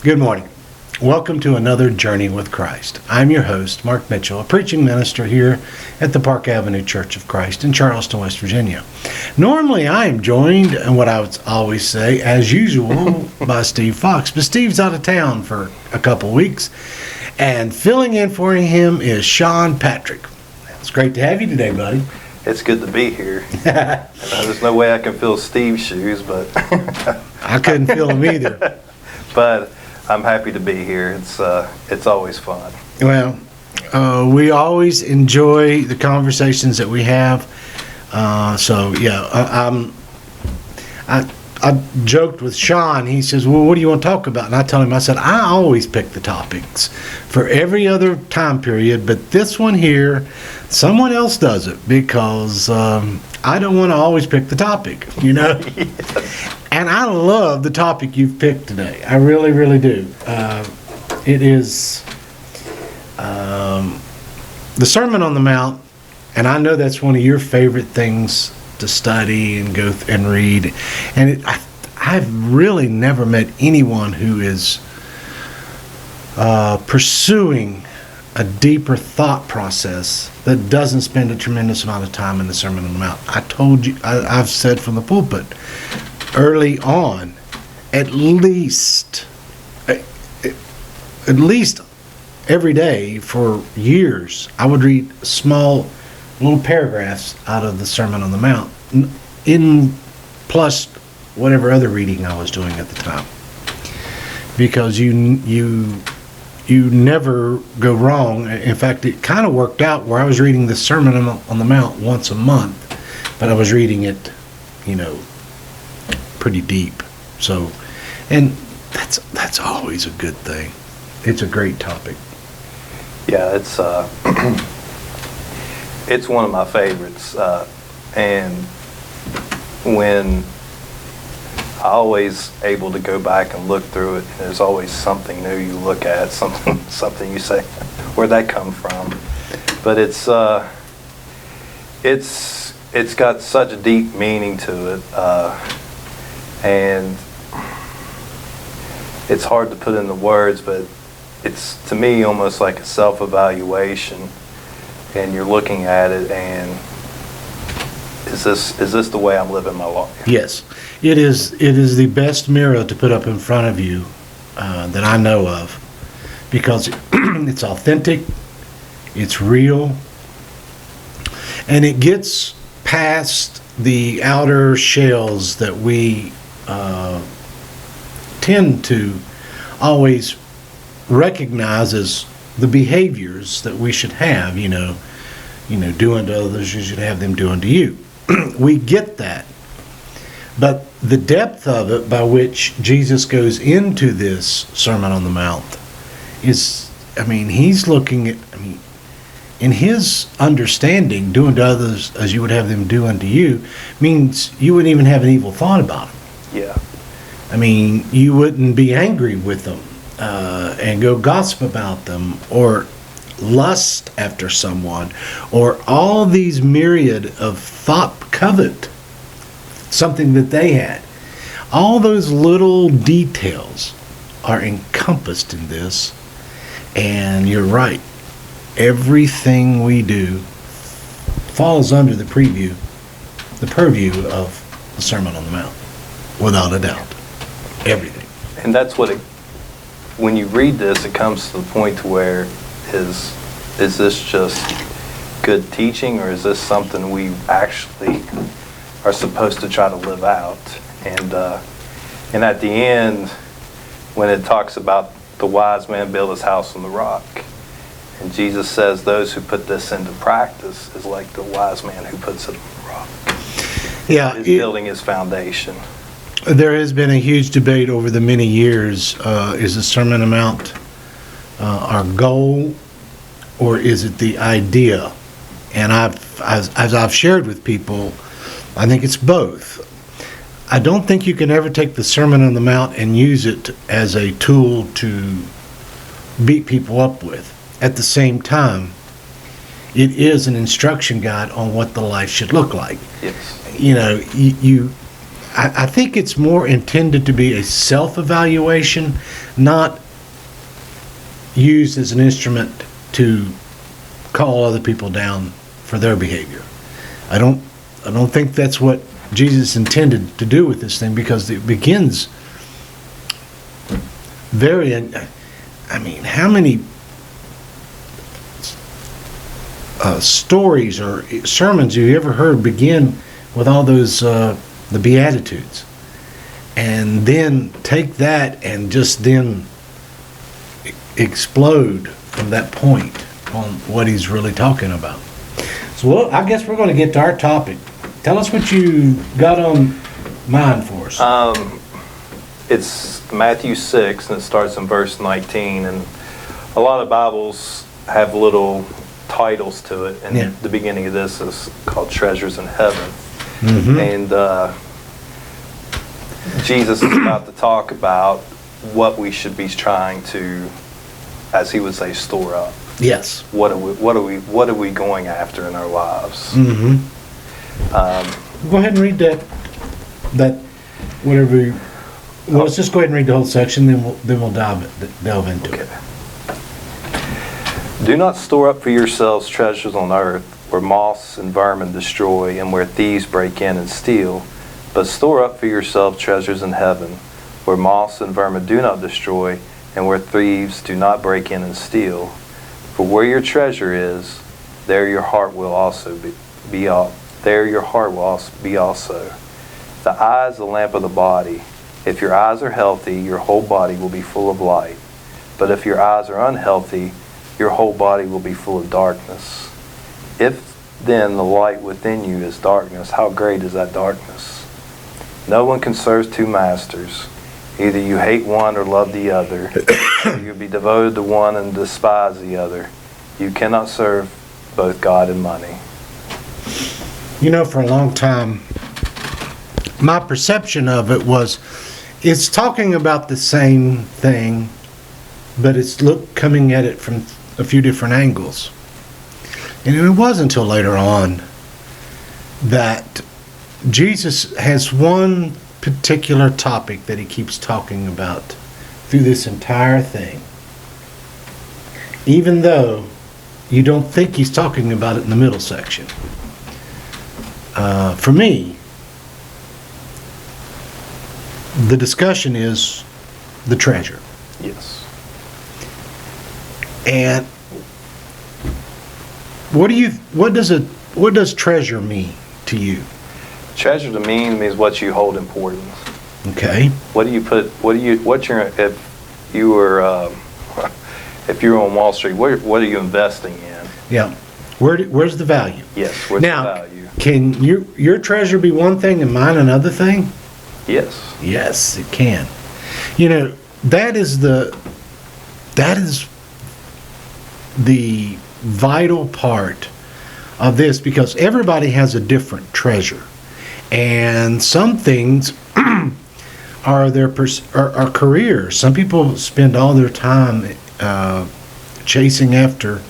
Good morning. Welcome to another Journey with Christ. I'm your host, Mark Mitchell, a preaching minister here at the Park Avenue Church of Christ in Charleston, West Virginia. Normally, I am joined, and what I would always say, as usual, by Steve Fox. But Steve's out of town for a couple weeks, and filling in for him is Sean Patrick. It's great to have you today, buddy. It's good to be here. There's no way I can fill Steve's shoes, but I couldn't fill them either. But I'm happy to be here. It's always fun. Well, we always enjoy the conversations that we have. I joked with Sean. He says, well, what do you want to talk about? And I tell him, I said, I always pick the topics for every other time period, but this one here, someone else does it because I don't want to always pick the topic, you know? Yes. And I love the topic you've picked today. I really, really do. It is the Sermon on the Mount, and I know that's one of your favorite things to study and go and read. And I've really never met anyone who is pursuing a deeper thought process that doesn't spend a tremendous amount of time in the Sermon on the Mount. I've said from the pulpit early on, at least every day for years, I would read small little paragraphs out of the Sermon on the Mount, in plus whatever other reading I was doing at the time, because you never go wrong. In fact, it kind of worked out where I was reading the Sermon on the Mount once a month, but I was reading it, pretty deep. So, and that's always a good thing. It's a great topic. Yeah, it's it's one of my favorites, and when I always able to go back and look through it, there's always something new you look at, something you say, where'd that come from? But it's got such a deep meaning to it, and it's hard to put into words, but it's, to me, almost like a self-evaluation, and you're looking at it, and is this the way I'm living my life? Yes, it is the best mirror to put up in front of you that I know of, because it's authentic, it's real, and it gets past the outer shells that we tend to always recognize as the behaviors that we should have, do unto others, you should have them do unto you. We get that. But the depth of it by which Jesus goes into this Sermon on the Mount is, he's looking at, in his understanding, do unto others as you would have them do unto you, means you wouldn't even have an evil thought about them. Yeah. You wouldn't be angry with them and go gossip about them, or lust after someone, or all these myriad of covet something that they had. All those little details are encompassed in this, and you're right. Everything we do falls under the purview of the Sermon on the Mount, without a doubt. Everything. And that's what when you read this, it comes to the point to where is this just good teaching, or is this something we actually are supposed to try to live out? And at the end, when it talks about the wise man built his house on the rock, and Jesus says those who put this into practice is like the wise man who puts it on the rock. Yeah, is building his foundation. There has been a huge debate over the many years. Is the Sermon on the Mount our goal, or is it the idea? And as I've shared with people, I think it's both. I don't think you can ever take the Sermon on the Mount and use it as a tool to beat people up with. At the same time, it is an instruction guide on what the life should look like. Yes. I think it's more intended to be a self-evaluation, not used as an instrument to call other people down for their behavior. I don't think that's what Jesus intended to do with this thing, because it begins very, I mean, how many stories or sermons you ever heard begin with all those the Beatitudes, and then take that and just then explode from that point on what he's really talking about. So, well, I guess we're going to get to our topic. Tell us what you got on mind for us. It's Matthew 6, and it starts in verse 19. And a lot of Bibles have little titles to it. And the beginning of this is called Treasures in Heaven. Mm-hmm. And Jesus is about to talk about what we should be trying to, as he would say, store up. Yes. What are we going after in our lives? Mm-hmm. Go ahead and read that whatever. Well, let's just go ahead and read the whole section, then we'll delve into it. Do not store up for yourselves treasures on earth, where moths and vermin destroy, and where thieves break in and steal. But store up for yourselves treasures in heaven, where moths and vermin do not destroy, and where thieves do not break in and steal. For where your treasure is, there your heart will also be. There your heart will also be also. The eye is the lamp of the body. If your eyes are healthy, your whole body will be full of light. But if your eyes are unhealthy, your whole body will be full of darkness. If then the light within you is darkness, how great is that darkness? No one can serve two masters. Either you hate one or love the other, or you'll be devoted to one and despise the other. You cannot serve both God and money. You know, for a long time, my perception of it was, it's talking about the same thing, but it's coming at it from a few different angles. And it wasn't until later on that Jesus has one particular topic that he keeps talking about through this entire thing. Even though you don't think he's talking about it in the middle section. For me, the discussion is the treasure. Yes. And what does treasure mean to you? Treasure to me means what you hold important. Okay. If you're on Wall Street, what are you investing in? Yeah. Where's the value? Yes, where's the value? Can your treasure be one thing and mine another thing? Yes. Yes, it can. You know, that is the vital part of this, because everybody has a different treasure. And some things are are careers. Some people spend all their time chasing after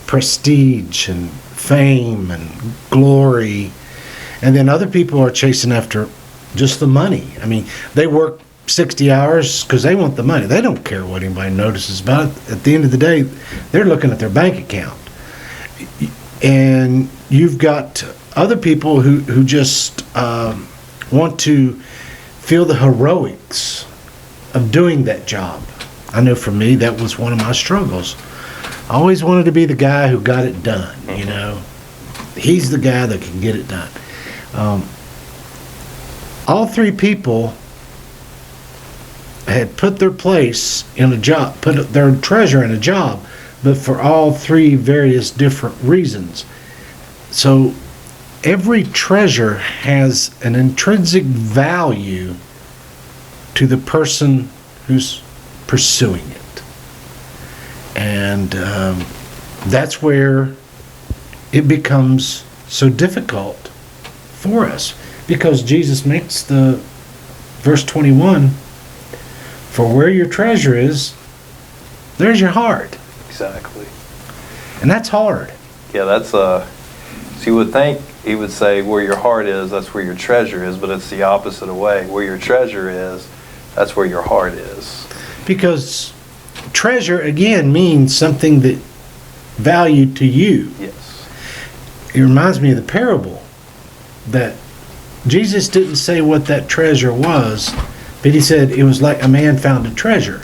prestige and fame and glory, and then other people are chasing after just the money. I mean, they work 60 hours because they want the money. They don't care what anybody notices about it. At the end of the day, they're looking at their bank account. And you've got other people who just want to feel the heroics of doing that job. I know for me, that was one of my struggles. I always wanted to be the guy who got it done, you know. He's the guy that can get it done. All three people had put their place in a job, put their treasure in a job, but for all three various different reasons. So every treasure has an intrinsic value to the person who's pursuing it. And that's where it becomes so difficult for us, because Jesus makes the verse 21, for where your treasure is, there's your heart. Exactly. And that's hard. Yeah, that's so you would think he would say, where your heart is, that's where your treasure is, but it's the opposite way. Where your treasure is, that's where your heart is. Because treasure, again, means something that valued to you. Yes. It reminds me of the parable that Jesus didn't say what that treasure was, but he said it was like a man found a treasure,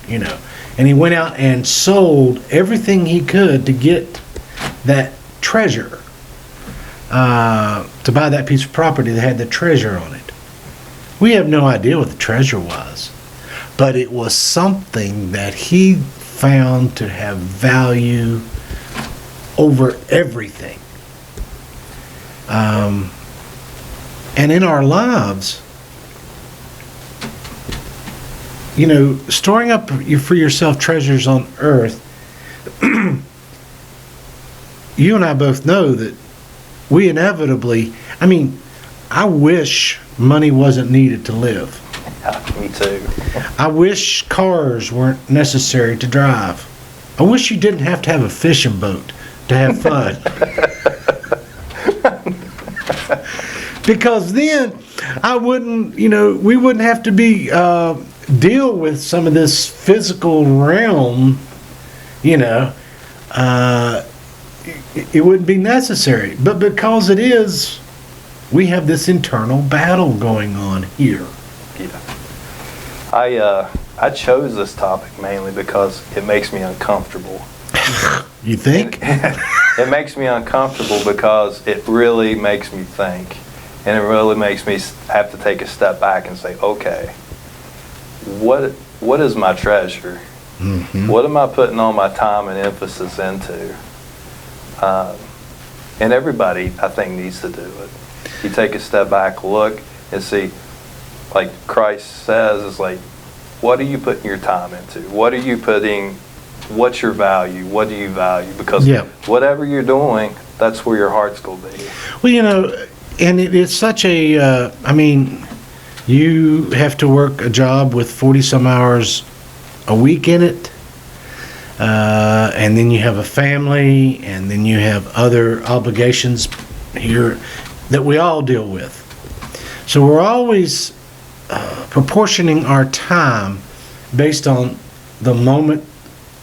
and he went out and sold everything he could to get that treasure, to buy that piece of property that had the treasure on it. We have no idea what the treasure was, but it was something that he found to have value over everything. And in our lives, storing up for yourself treasures on earth, you and I both know that we inevitably, I wish money wasn't needed to live. Yeah, me too. I wish cars weren't necessary to drive. I wish you didn't have to have a fishing boat to have fun. Because then I wouldn't, we wouldn't have to be deal with some of this physical realm, it wouldn't be necessary. But because it is, we have this internal battle going on here. Yeah. I chose this topic mainly because it makes me uncomfortable. You think? It makes me uncomfortable because it really makes me think. And it really makes me have to take a step back and say, okay, what is my treasure? Mm-hmm. What am I putting all my time and emphasis into? And everybody, I think, needs to do it. You take a step back, look, and see, like Christ says, it's like, what are you putting your time into? What's your value? What do you value? Because whatever you're doing, that's where your heart's going to be. Well, and it's such a, you have to work a job with 40-some hours a week in it, and then you have a family, and then you have other obligations here that we all deal with. So we're always proportioning our time based on the moment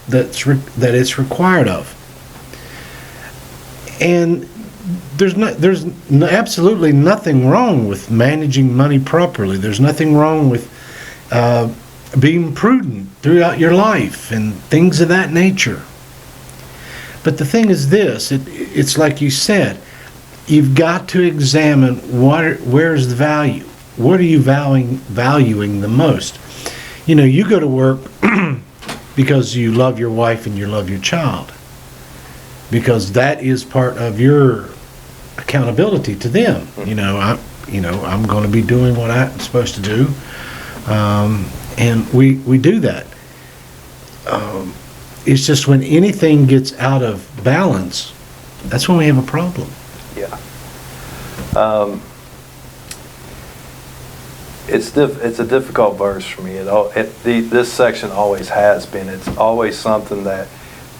that it's required of. And there's absolutely nothing wrong with managing money properly. There's nothing wrong with being prudent throughout your life and things of that nature. But the thing is this, it's like you said, you've got to examine where's the value. What are you valuing the most? You go to work because you love your wife and you love your child, because that is part of your accountability to them. I'm going to be doing what I'm supposed to do, and we do that. It's just when anything gets out of balance, that's when we have a problem. Yeah. It's a difficult verse for me. This section always has been. It's always something that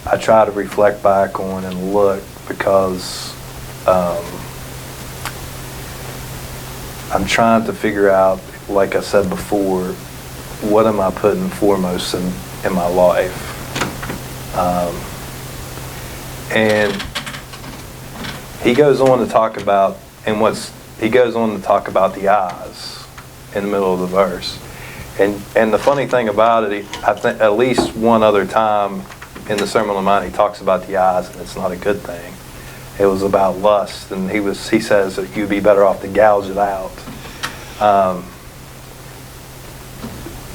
I try to reflect back on and look, because I'm trying to figure out, like I said before, what am I putting foremost in my life? And he goes on to talk about, the eyes in the middle of the verse. And the funny thing about it, I think at least one other time in the Sermon on the Mount he talks about the eyes, and it's not a good thing. It was about lust, and he says that you'd be better off to gouge it out.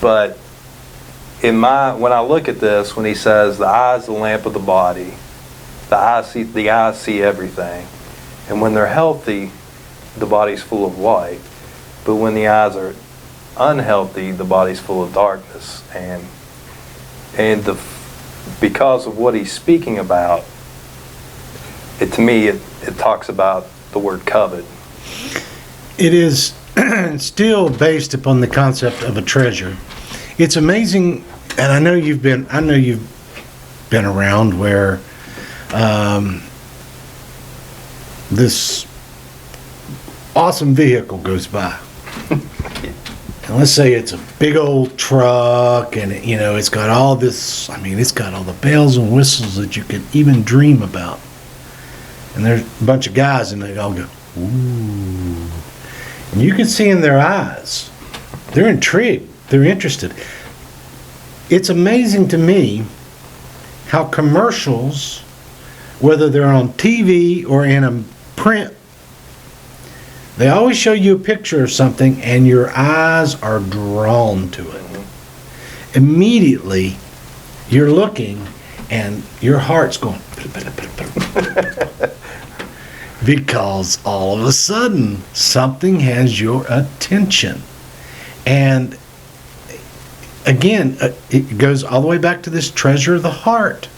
But when I look at this, when he says the eye is the lamp of the body, the eyes see everything, and when they're healthy, the body's full of light. But when the eyes are unhealthy, the body's full of darkness. And because of what he's speaking about, to me it talks about the word covet. It is still based upon the concept of a treasure. It's amazing, and I know you've been around where this awesome vehicle goes by. And let's say it's a big old truck and, it's got all this, it's got all the bells and whistles that you could even dream about. And there's a bunch of guys and they all go, ooh. And you can see in their eyes, they're intrigued, they're interested. It's amazing to me how commercials, whether they're on TV or in a print, they always show you a picture of something and your eyes are drawn to it. Immediately, you're looking and your heart's going because all of a sudden something has your attention. And again, it goes all the way back to this treasure of the heart.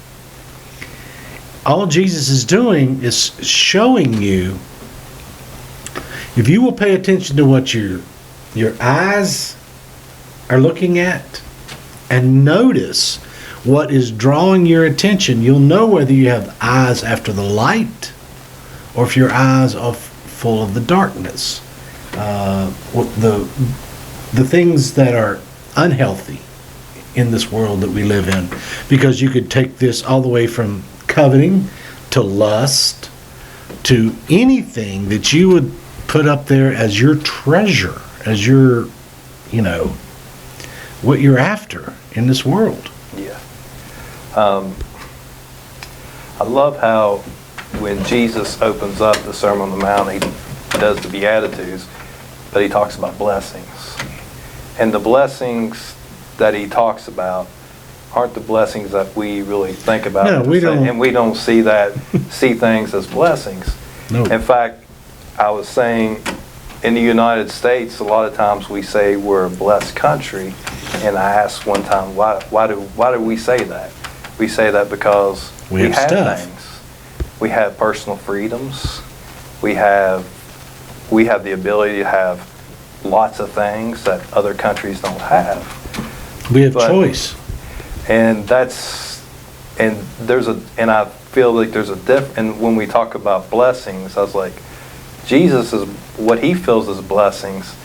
All Jesus is doing is showing you, if you will pay attention to what your eyes are looking at and notice what is drawing your attention, you'll know whether you have eyes after the light or if your eyes are full of the darkness. The things that are unhealthy in this world that we live in. Because you could take this all the way from coveting to lust to anything that you would put up there as your treasure, as your, what you're after in this world. Yeah. I love how when Jesus opens up the Sermon on the Mount, he does the Beatitudes, but he talks about blessings. And the blessings that he talks about aren't the blessings that we really think about. No, we don't. And we don't see things as blessings. No. In fact, I was saying, in the United States, a lot of times we say we're a blessed country, and I asked one time, why do we say that? We say that because we have stuff. things. We have personal freedoms. We have the ability to have lots of things that other countries don't have. We have choice. And I feel like there's a and when we talk about blessings, I was like, Jesus is what he feels as blessings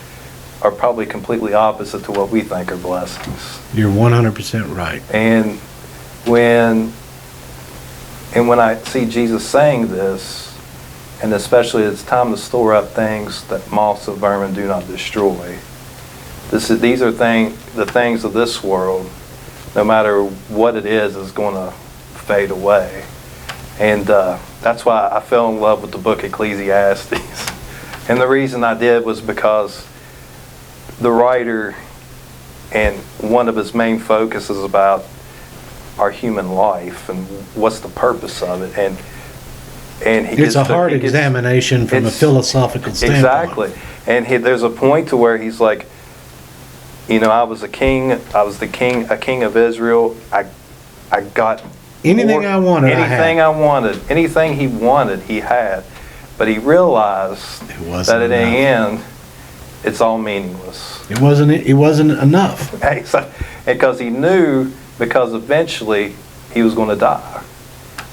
are probably completely opposite to what we think are blessings. You're 100% right. And when I see Jesus saying this, and especially it's time to store up things that moths and vermin do not destroy. These are the things of this world, no matter what it is going to fade away. And that's why I fell in love with the book Ecclesiastes. And the reason I did was because the writer, and one of his main focuses about our human life and what's the purpose of it. And it's a hard examination from a philosophical standpoint. Exactly. And there's a point to where he's like, I was a king of Israel. I got anything I wanted. Anything he wanted, he had. But he realized that in the end, it's all meaningless. It wasn't enough. Because he knew, because eventually he was going to die.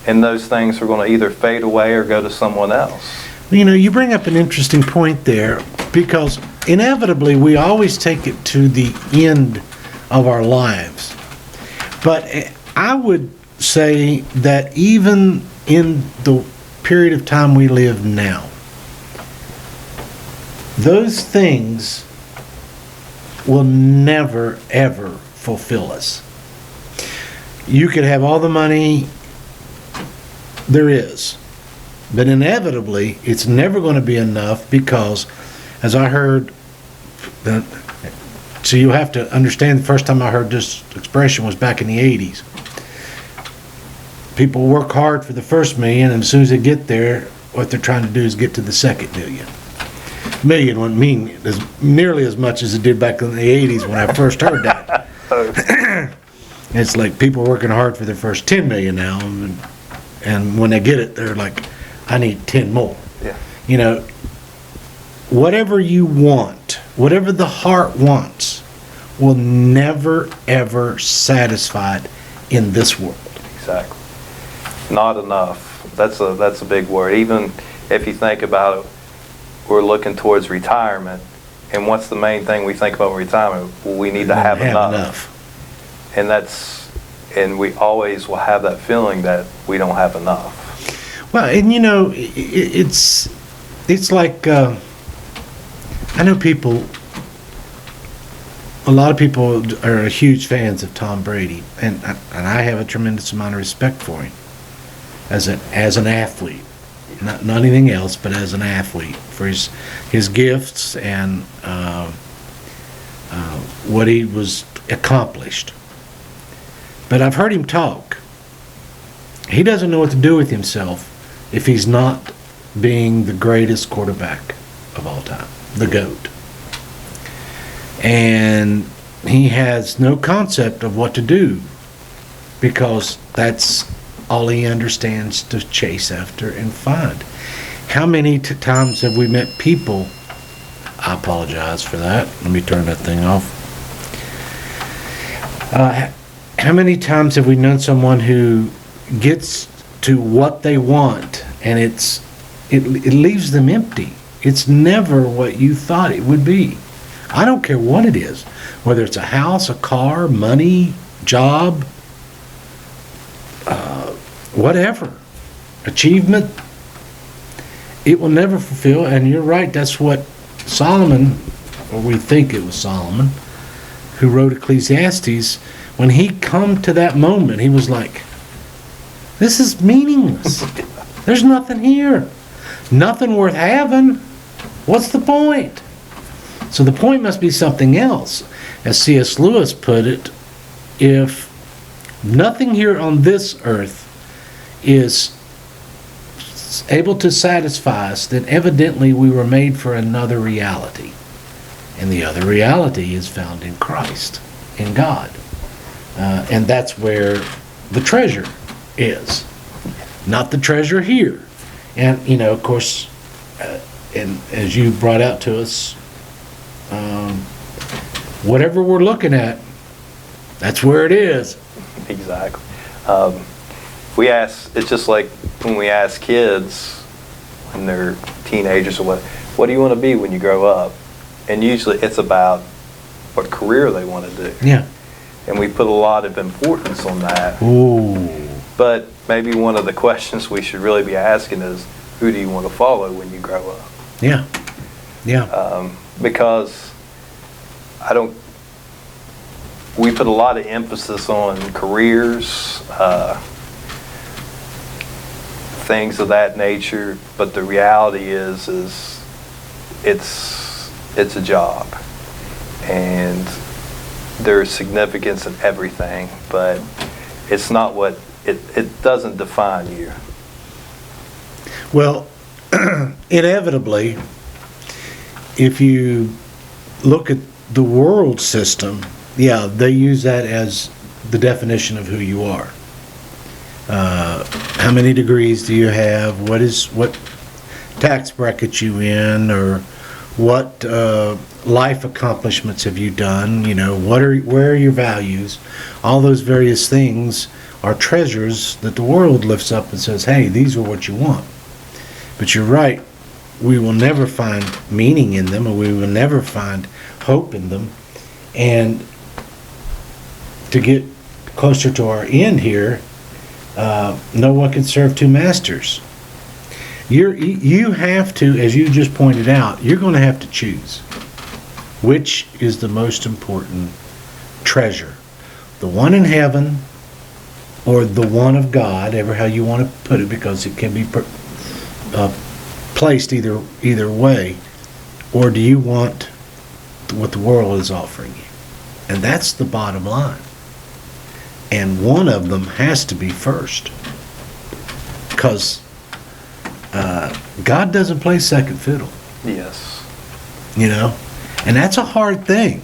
And those things were going to either fade away or go to someone else. You bring up an interesting point there, because inevitably we always take it to the end of our lives. But I would say that even in the period of time we live now, those things will never, ever fulfill us. You could have all the money there is, but inevitably it's never going to be enough, because as I heard, so you have to understand, the first time I heard this expression was back in the 80s. People work hard for the first million, and as soon as they get there, what they're trying to do is get to the second million. Million wouldn't mean nearly as much as it did back in the 80s when I first heard that. It's like people working hard for their first 10 million now, and when they get it, they're like, I need 10 more. Yeah. Whatever you want, whatever the heart wants, will never, ever satisfy it in this world. Exactly. Not enough. That's a big word. Even if you think about it, we're looking towards retirement, and what's the main thing we think about retirement? Well, we need to have enough. And we always will have that feeling that we don't have enough. Well, and it's like, I know a lot of people are huge fans of Tom Brady, and I have a tremendous amount of respect for him as an athlete. Not anything else, but as an athlete, for his gifts and what he was accomplished. But I've heard him talk. He doesn't know what to do with himself if he's not being the greatest quarterback of all time, the GOAT. And he has no concept of what to do, because that's all he understands to chase after and find. How many times have we met people? I apologize for that. Let me turn that thing off. How many times have we known someone who gets to what they want and it leaves them empty? It's never what you thought it would be. I don't care what it is, whether it's a house, a car, money, job, whatever, achievement, it will never fulfill. And you're right, that's what Solomon, or we think it was Solomon, who wrote Ecclesiastes, when he come to that moment, he was like, this is meaningless. There's nothing here. Nothing worth having. What's the point? So the point must be something else. As C.S. Lewis put it, if nothing here on this earth is able to satisfy us, then evidently we were made for another reality. And the other reality is found in Christ, in God. And that's where the treasure is, not the treasure here. And, of course, and as you brought out to us, whatever we're looking at, that's where it is. Exactly. It's just like when we ask kids when they're teenagers or what do you want to be when you grow up? And usually it's about what career they want to do. Yeah. And we put a lot of importance on that. Ooh. But maybe one of the questions we should really be asking is, who do you want to follow when you grow up? Yeah. Yeah. Because we put a lot of emphasis on careers, things of that nature, but the reality is it's a job, and there's significance in everything, but it's not what it doesn't define you. Well, inevitably, if you look at the world system, yeah, they use that as the definition of who you are. How many degrees do you have? What tax bracket you in, or what life accomplishments have you done? Where are your values? All those various things are treasures that the world lifts up and says, hey, these are what you want. But you're right, we will never find meaning in them, or we will never find hope in them. And to get closer to our end here, no one can serve two masters. You have to, as you just pointed out, you're going to have to choose which is the most important treasure, the one in heaven or the one of God, ever how you want to put it, because it can be placed either way. Or do you want what the world is offering you? And that's the bottom line. And one of them has to be first, because God doesn't play second fiddle. Yes. And that's a hard thing,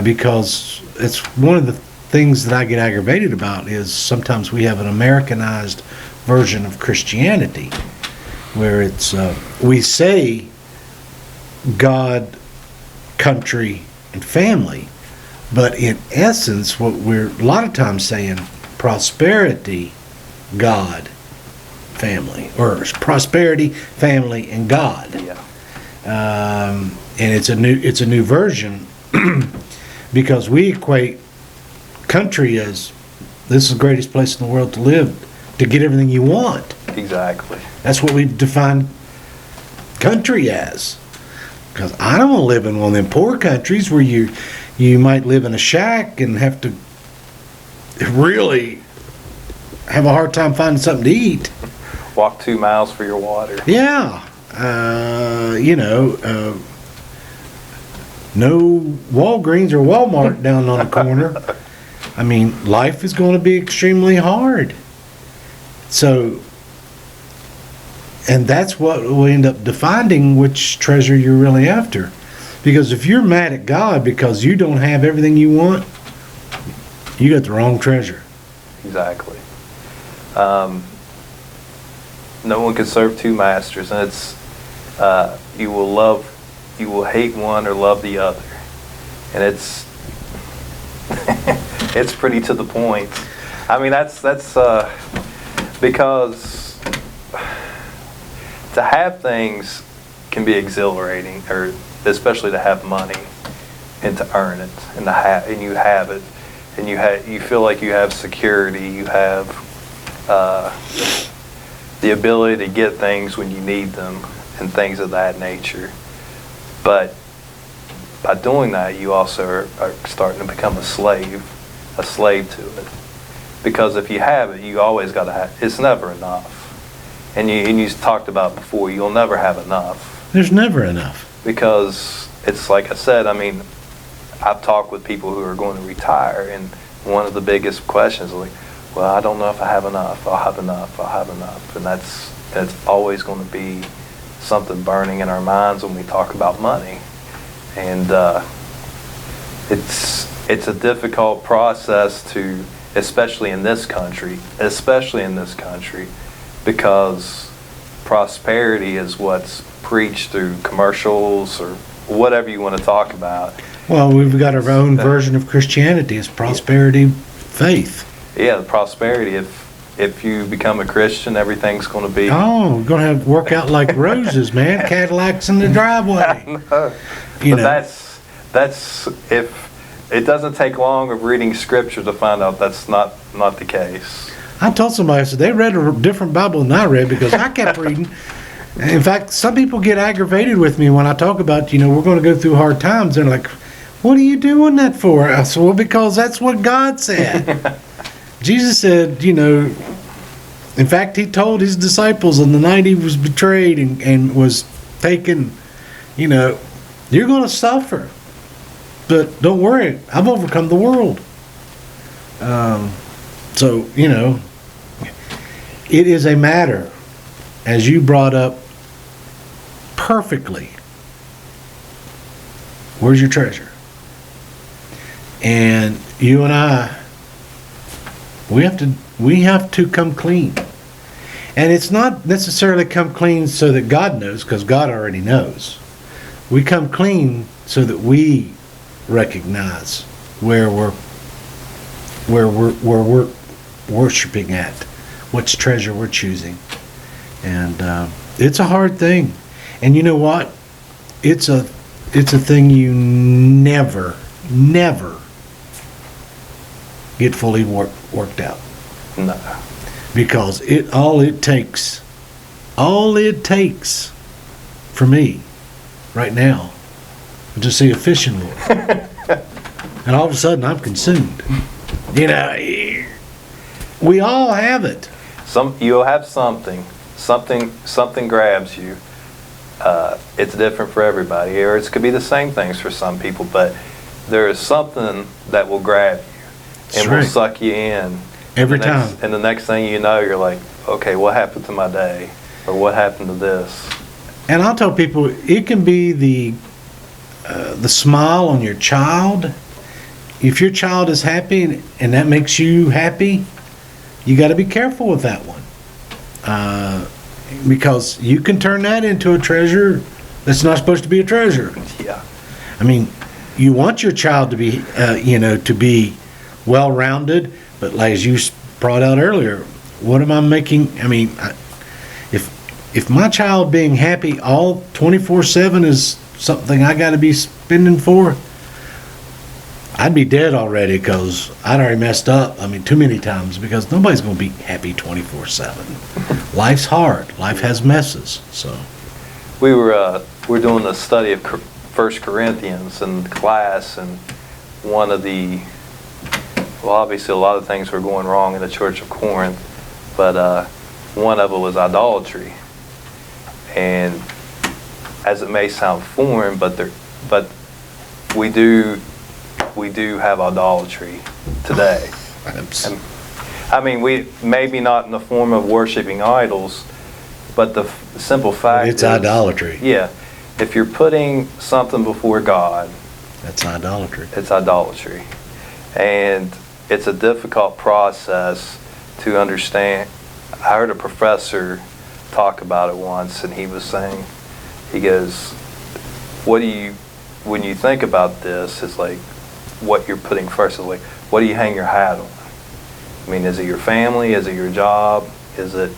because it's one of the things that I get aggravated about is sometimes we have an Americanized version of Christianity where it's we say God, country, and family, but in essence what we're a lot of times saying prosperity, God, family, or prosperity, family, and God. Yeah. And it's a new version because we equate country as this is the greatest place in the world to live, to get everything you want. Exactly. That's what we've defined country as. Because I don't want to live in one of them poor countries where you might live in a shack and have to really have a hard time finding something to eat. Walk 2 miles for your water. Yeah. No Walgreens or Walmart down on the corner. I mean, life is going to be extremely hard. So, and that's what will end up defining which treasure you're really after. Because if you're mad at God because you don't have everything you want, you got the wrong treasure. Exactly. No one can serve 2 masters, and it's you will hate one or love the other, and it's it's pretty to the point. I mean, that's because to have things can be exhilarating, or especially to have money and to earn it and you have it, and you feel like you have security, you have the ability to get things when you need them and things of that nature. But by doing that, you also are starting to become a slave to it. Because if you have it, you always got to have. It's never enough. And you talked about before, you'll never have enough. There's never enough. Because it's like I said, I mean, I've talked with people who are going to retire, and one of the biggest questions is like, well, I don't know if I have enough. I'll have enough. And that's always going to be something burning in our minds when we talk about money. And it's a difficult process to, especially in this country, because prosperity is what's preached through commercials or whatever you want to talk about. Well, we've got our own version of Christianity. It's prosperity faith. Yeah, the prosperity. If you become a Christian, everything's going to be. Oh, we're going to have work out like roses, man. Cadillacs in the driveway. No. That's if it doesn't take long of reading scripture to find out that's not the case. I told somebody, I said, they read a different Bible than I read because I kept reading. In fact, some people get aggravated with me when I talk about, we're going to go through hard times. They're like, what are you doing that for? I said, well, because that's what God said. Jesus said, in fact, he told his disciples on the night he was betrayed and was taken, you're going to suffer. But don't worry, I've overcome the world. So, it is a matter, as you brought up perfectly, where's your treasure? And you and I, we have to come clean. And it's not necessarily come clean so that God knows, because God already knows. We come clean so that we recognize where we're worshiping at, which treasure we're choosing. And it's a hard thing. And you know what? It's a thing you never get fully worked out. No. Because all it takes for me right now is to see a fishing lure. And all of a sudden I'm consumed. We all have it. You'll have something grabs you. It's different for everybody, or it could be the same things for some people, but there is something that will grab you and will suck you in every time. And the next thing you know, you're like, okay, what happened to my day? Or what happened to this? And I'll tell people, it can be the smile on your child. If your child is happy and that makes you happy, you got to be careful with that one. Because you can turn that into a treasure that's not supposed to be a treasure. Yeah. I mean, you want your child to be, to be well-rounded, but like as you brought out earlier, what am I making? I mean, if my child being happy all 24/7 is something I got to be spending for, I'd be dead already, because I'd already messed up. I mean, too many times, because nobody's going to be happy 24/7. Life's hard. Life has messes. So we're doing a study of First Corinthians in class, and one of the, well, obviously a lot of things were going wrong in the church of Corinth, but one of it was idolatry. And as it may sound foreign, but we do have idolatry today. And, I mean, we maybe not in the form of worshiping idols, but the simple fact it's idolatry. Yeah, if you're putting something before God, that's idolatry. It's idolatry, and it's a difficult process to understand. I heard a professor talk about it once, and he was saying, he goes, when you think about this, it's like what you're putting first is like, what do you hang your hat on? I mean, is it your family? Is it your job? Is it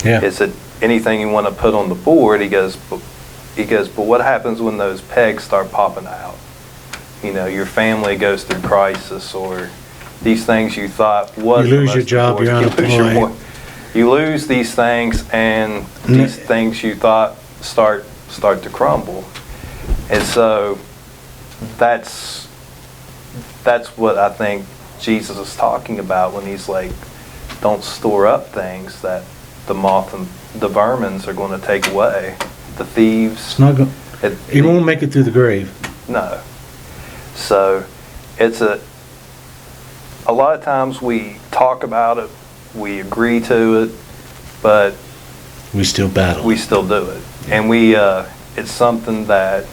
is it anything you want to put on the board? He goes, but what happens when those pegs start popping out? You know, your family goes through crisis, or these things you thought was you lose your job, you're unemployed. You lose these things, and these things you thought start to crumble. And so that's what I think Jesus is talking about when he's like, don't store up things that the moth and the vermins are going to take away. The thieves. It's not going. It won't make it through the grave. No. So it's a lot of times we talk about it, we agree to it, but we still battle. We still do it. And it's something that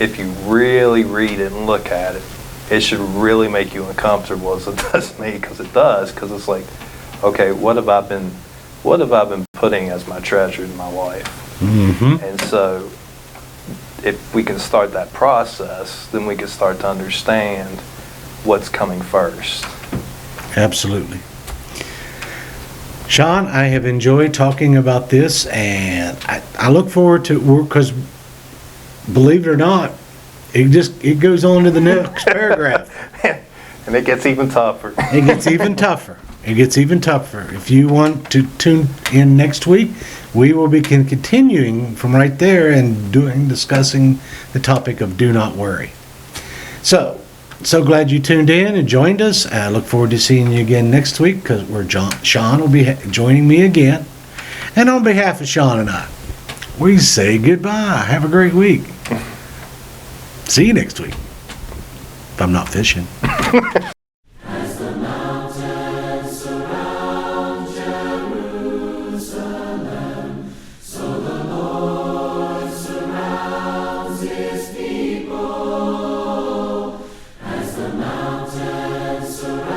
if you really read it and look at it, it should really make you uncomfortable, as it does me, because it's like, okay, what have I been putting as my treasure in my life? Mm-hmm. And so if we can start that process, then we can start to understand what's coming first. Absolutely. Sean, I have enjoyed talking about this, and I look forward to work, because believe it or not, it goes on to the next paragraph. And it gets even tougher. It gets even tougher. It gets even tougher. If you want to tune in next week, we will be continuing from right there and discussing the topic of do not worry. So glad you tuned in and joined us. I look forward to seeing you again next week, because Sean will be joining me again. And on behalf of Sean and I, we say goodbye. Have a great week. See you next week. If I'm not fishing. Surrounds